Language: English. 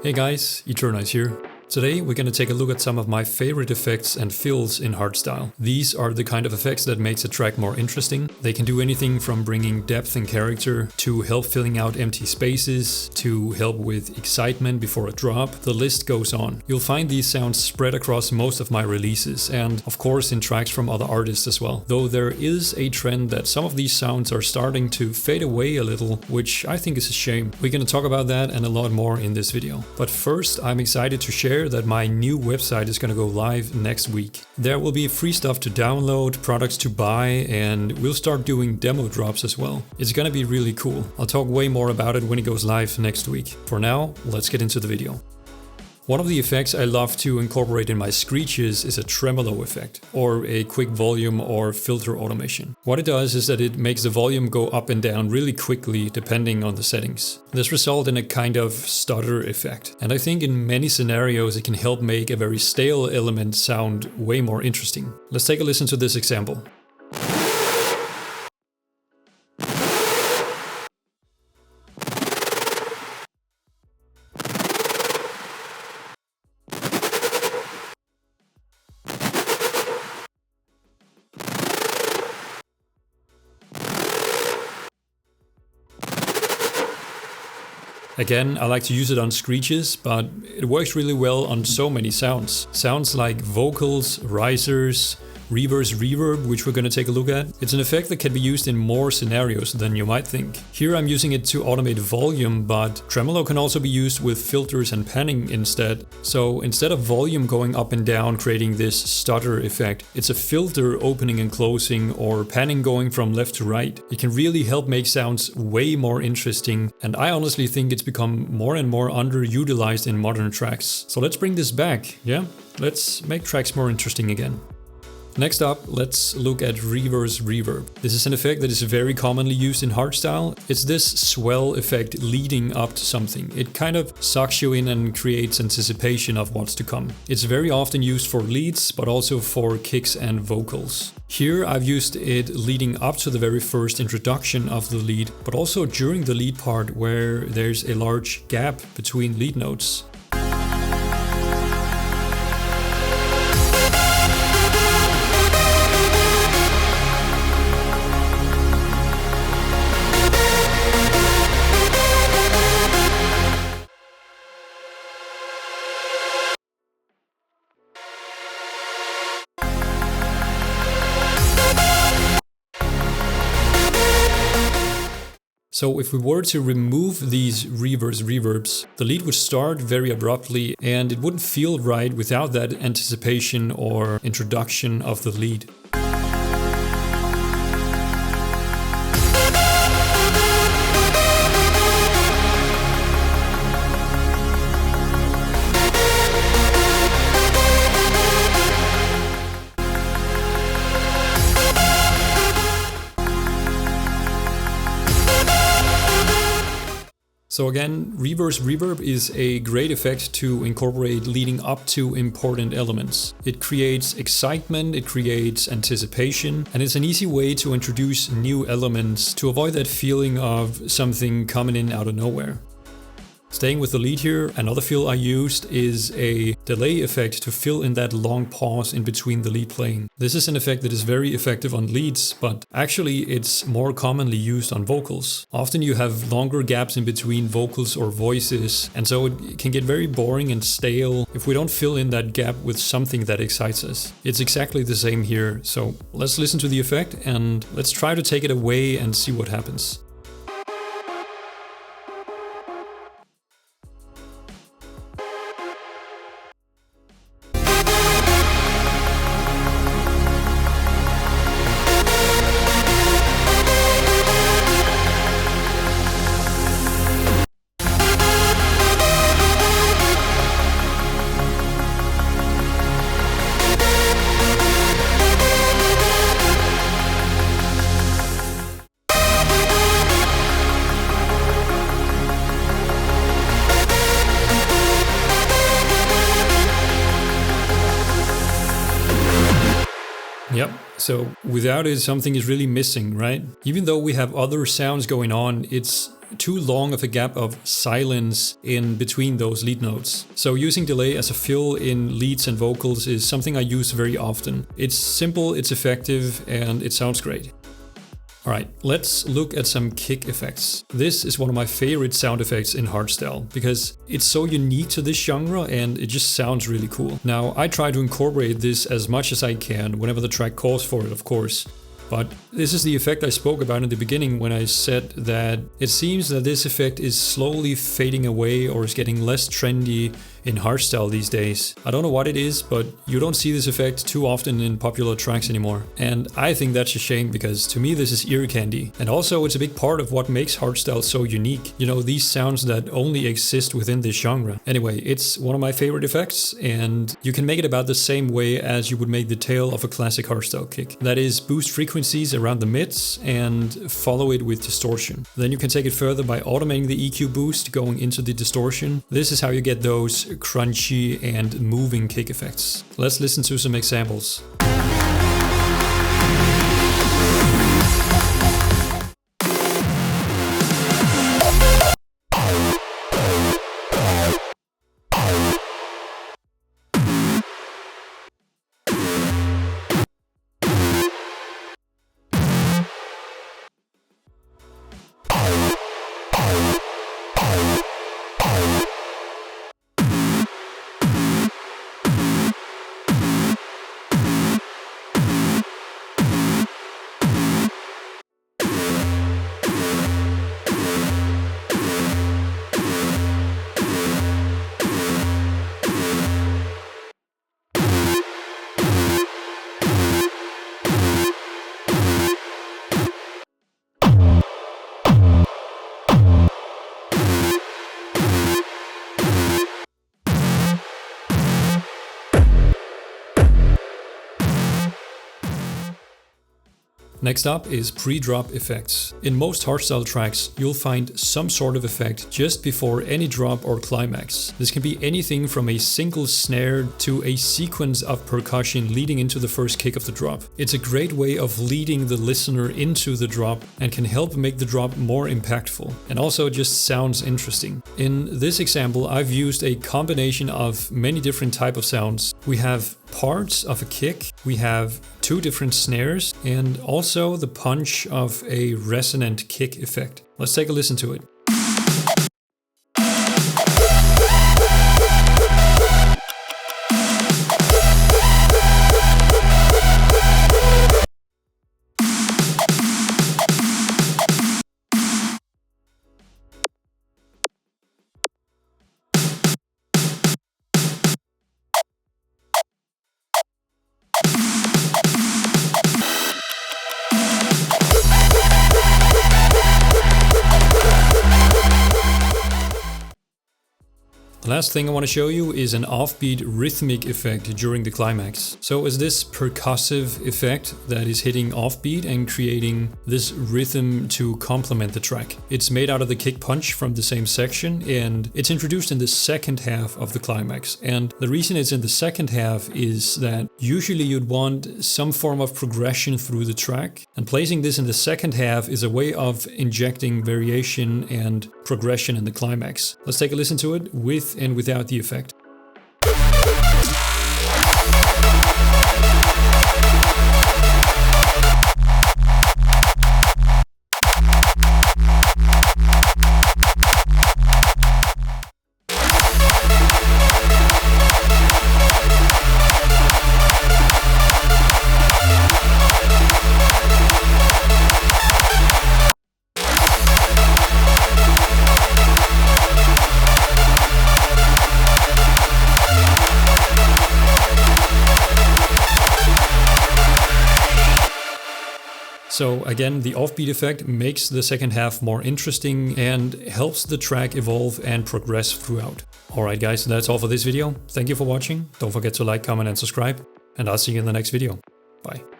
Hey guys, Eternize here. Today we're going to take a look at some of my favorite effects and fills in Hardstyle. These are the kind of effects that makes a track more interesting. They can do anything from bringing depth and character, to help filling out empty spaces, to help with excitement before a drop. The list goes on. You'll find these sounds spread across most of my releases, and of course in tracks from other artists as well. Though there is a trend that some of these sounds are starting to fade away a little, which I think is a shame. We're going to talk about that and a lot more in this video. But first, I'm excited to share that my new website is going to go live next week. There will be free stuff to download, products to buy, and we'll start doing demo drops as well. It's going to be really cool. I'll talk way more about it when it goes live next week. For now, let's get into the video. One of the effects I love to incorporate in my screeches is a tremolo effect, or a quick volume or filter automation. What it does is that it makes the volume go up and down really quickly depending on the settings. This results in a kind of stutter effect, and I think in many scenarios it can help make a very stale element sound way more interesting. Let's take a listen to this example. Again, I like to use it on screeches, but it works really well on so many sounds. Sounds like vocals, risers, reverse reverb, which we're going to take a look at. It's an effect that can be used in more scenarios than you might think. Here I'm using it to automate volume, but tremolo can also be used with filters and panning instead. So instead of volume going up and down creating this stutter effect, it's a filter opening and closing or panning going from left to right. It can really help make sounds way more interesting, and I honestly think it's become more and more underutilized in modern tracks. So let's bring this back, yeah? Let's make tracks more interesting again. Next up, let's look at reverse reverb. This is an effect that is very commonly used in Hardstyle. It's this swell effect leading up to something. It kind of sucks you in and creates anticipation of what's to come. It's very often used for leads, but also for kicks and vocals. Here I've used it leading up to the very first introduction of the lead, but also during the lead part where there's a large gap between lead notes. So if we were to remove these reverse reverbs, the lead would start very abruptly and it wouldn't feel right without that anticipation or introduction of the lead. So again, reverse reverb is a great effect to incorporate leading up to important elements. It creates excitement, it creates anticipation, and it's an easy way to introduce new elements to avoid that feeling of something coming in out of nowhere. Staying with the lead here, another fill I used is a delay effect to fill in that long pause in between the lead playing. This is an effect that is very effective on leads, but actually it's more commonly used on vocals. Often you have longer gaps in between vocals or voices, and so it can get very boring and stale if we don't fill in that gap with something that excites us. It's exactly the same here, so let's listen to the effect and let's try to take it away and see what happens. Yep, so without it, something is really missing, right? Even though we have other sounds going on, it's too long of a gap of silence in between those lead notes. So using delay as a fill in leads and vocals is something I use very often. It's simple, it's effective, and it sounds great. Alright, let's look at some kick effects. This is one of my favorite sound effects in hardstyle because it's so unique to this genre and it just sounds really cool. Now, I try to incorporate this as much as I can whenever the track calls for it, of course. But this is the effect I spoke about in the beginning when I said that it seems that this effect is slowly fading away or is getting less trendy in hardstyle these days. I don't know what it is, but you don't see this effect too often in popular tracks anymore. And I think that's a shame because to me this is ear candy. And also it's a big part of what makes hardstyle so unique. You know, these sounds that only exist within this genre. Anyway, it's one of my favorite effects and you can make it about the same way as you would make the tail of a classic hardstyle kick. That is, boost frequencies around the mids and follow it with distortion. Then you can take it further by automating the EQ boost going into the distortion. This is how you get those crunchy and moving kick effects. Let's listen to some examples. Next up is pre-drop effects. In most hardstyle tracks, you'll find some sort of effect just before any drop or climax. This can be anything from a single snare to a sequence of percussion leading into the first kick of the drop. It's a great way of leading the listener into the drop and can help make the drop more impactful, and also just sounds interesting. In this example, I've used a combination of many different types of sounds. We have parts of a kick, we have two different snares, and also the punch of a resonant kick effect. Let's take a listen to it. The last thing I want to show you is an offbeat rhythmic effect during the climax. So it's this percussive effect that is hitting offbeat and creating this rhythm to complement the track. It's made out of the kick punch from the same section and it's introduced in the second half of the climax. And the reason it's in the second half is that usually you'd want some form of progression through the track, and placing this in the second half is a way of injecting variation and progression in the climax. Let's take a listen to it with and without the effect. So again, the offbeat effect makes the second half more interesting and helps the track evolve and progress throughout. Alright guys, that's all for this video. Thank you for watching. Don't forget to like, comment and subscribe, and I'll see you in the next video. Bye.